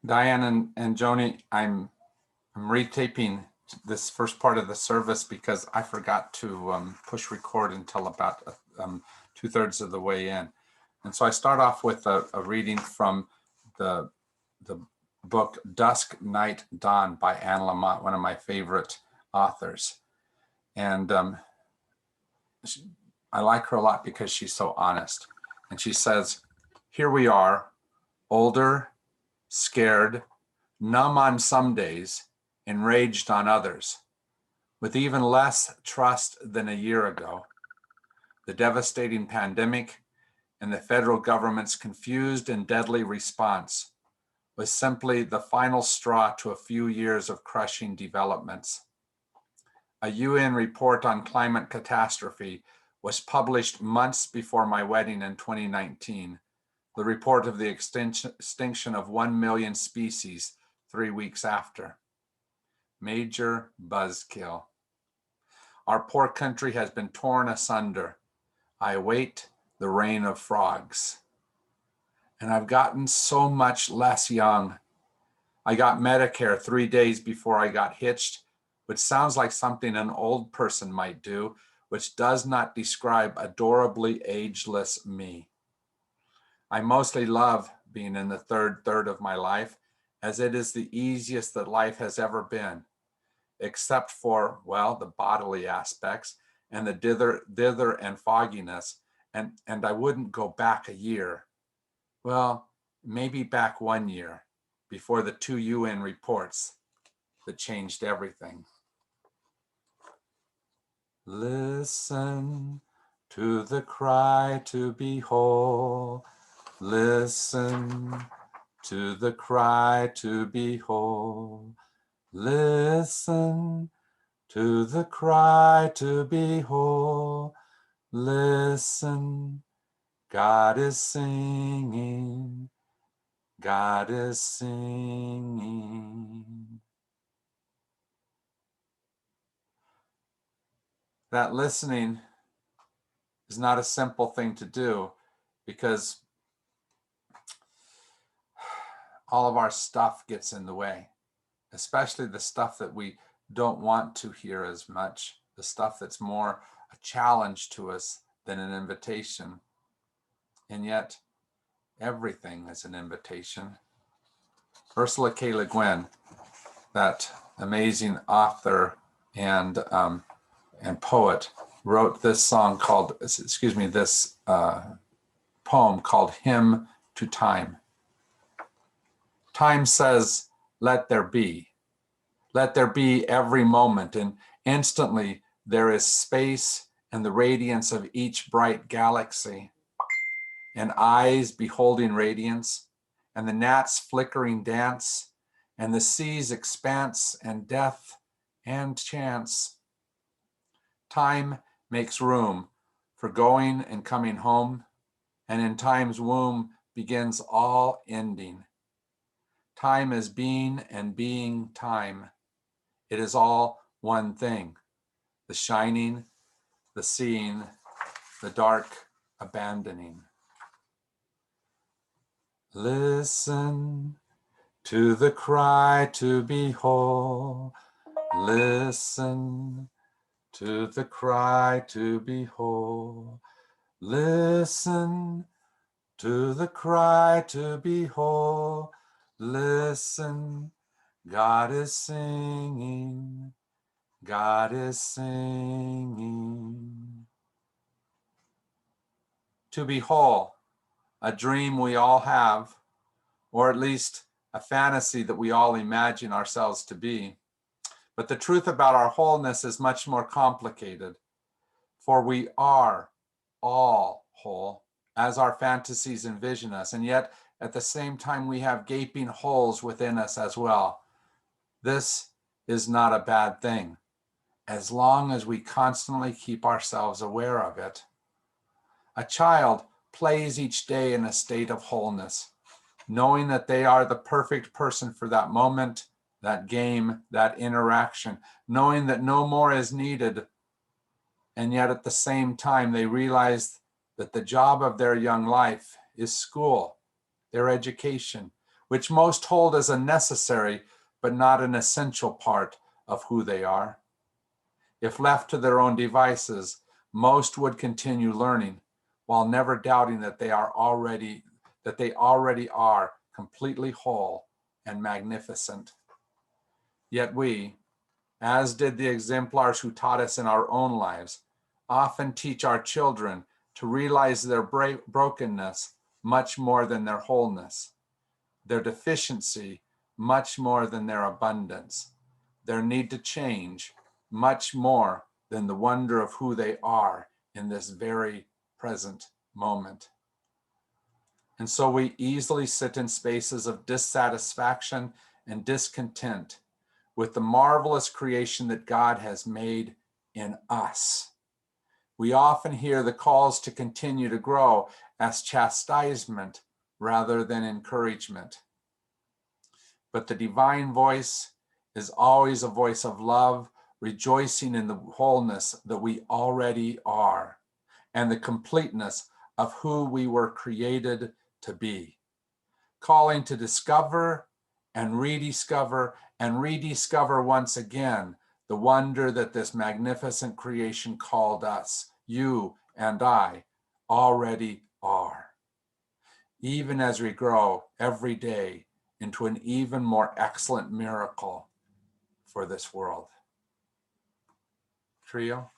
Diane and Joni, I'm retaping this first part of the service because I forgot to push record until about 2/3 of the way in. And so I start off with a reading from the, the book Dusk, Night, Dawn by Anne Lamott, one of my favorite authors. And I like her a lot because she's so honest. And she says, here we are, older, scared, numb on some days, enraged on others, with even less trust than a year ago. The devastating pandemic and the federal government's confused and deadly response was simply the final straw to a few years of crushing developments. A UN report on climate catastrophe was published months before my wedding in 2019, the report of the extinction of 1 million species 3 weeks after. Major buzzkill. Our poor country has been torn asunder. I await the rain of frogs. And I've gotten so much less young. I got Medicare 3 days before I got hitched, which sounds like something an old person might do, which does not describe adorably ageless me. I mostly love being in the third of my life, as it is the easiest that life has ever been, except for, well, the bodily aspects and the dither and fogginess. And I wouldn't go back a year. Well, maybe back 1 year before the 2 UN reports that changed everything. Listen to the cry to be whole. Listen to the cry to be whole. Listen to the cry to be whole. Listen, God is singing. God is singing. That listening is not a simple thing to do because all of our stuff gets in the way, especially the stuff that we don't want to hear as much, the stuff that's more a challenge to us than an invitation. And yet, everything is an invitation. Ursula K. Le Guin, that amazing author and poet, wrote this song called, this poem called Hymn to Time. Time says, let there be. Let there be every moment, and instantly there is space and the radiance of each bright galaxy, and eyes beholding radiance, and the gnats flickering dance, and the sea's expanse, and death and chance. Time makes room for going and coming home, and in time's womb begins all ending. Time is being and being time. It is all one thing, the shining, the seeing, the dark abandoning. Listen to the cry to be whole. Listen to the cry to be whole. Listen to the cry to be whole. Listen, God is singing. God is singing. To be whole, a dream we all have, or at least a fantasy that we all imagine ourselves to be. But the truth about our wholeness is much more complicated, for we are all whole, as our fantasies envision us, and yet at the same time we have gaping holes within us as well. This is not a bad thing, as long as we constantly keep ourselves aware of it. A child plays each day in a state of wholeness, knowing that they are the perfect person for that moment, that game, that interaction, knowing that no more is needed. And yet at the same time, they realize that the job of their young life is school, their education, which most hold as a necessary but not an essential part of who they are. If left to their own devices, most would continue learning while never doubting that they already are completely whole and magnificent. Yet we, as did the exemplars who taught us in our own lives, often teach our children to realize their brokenness much more than their wholeness, their deficiency much more than their abundance, their need to change much more than the wonder of who they are in this very present moment. And so we easily sit in spaces of dissatisfaction and discontent with the marvelous creation that God has made in us. We often hear the calls to continue to grow as chastisement rather than encouragement. But the divine voice is always a voice of love, rejoicing in the wholeness that we already are and the completeness of who we were created to be, calling to discover and rediscover once again the wonder that this magnificent creation called us, you and I, already are, even as we grow every day into an even more excellent miracle for this world. Trio.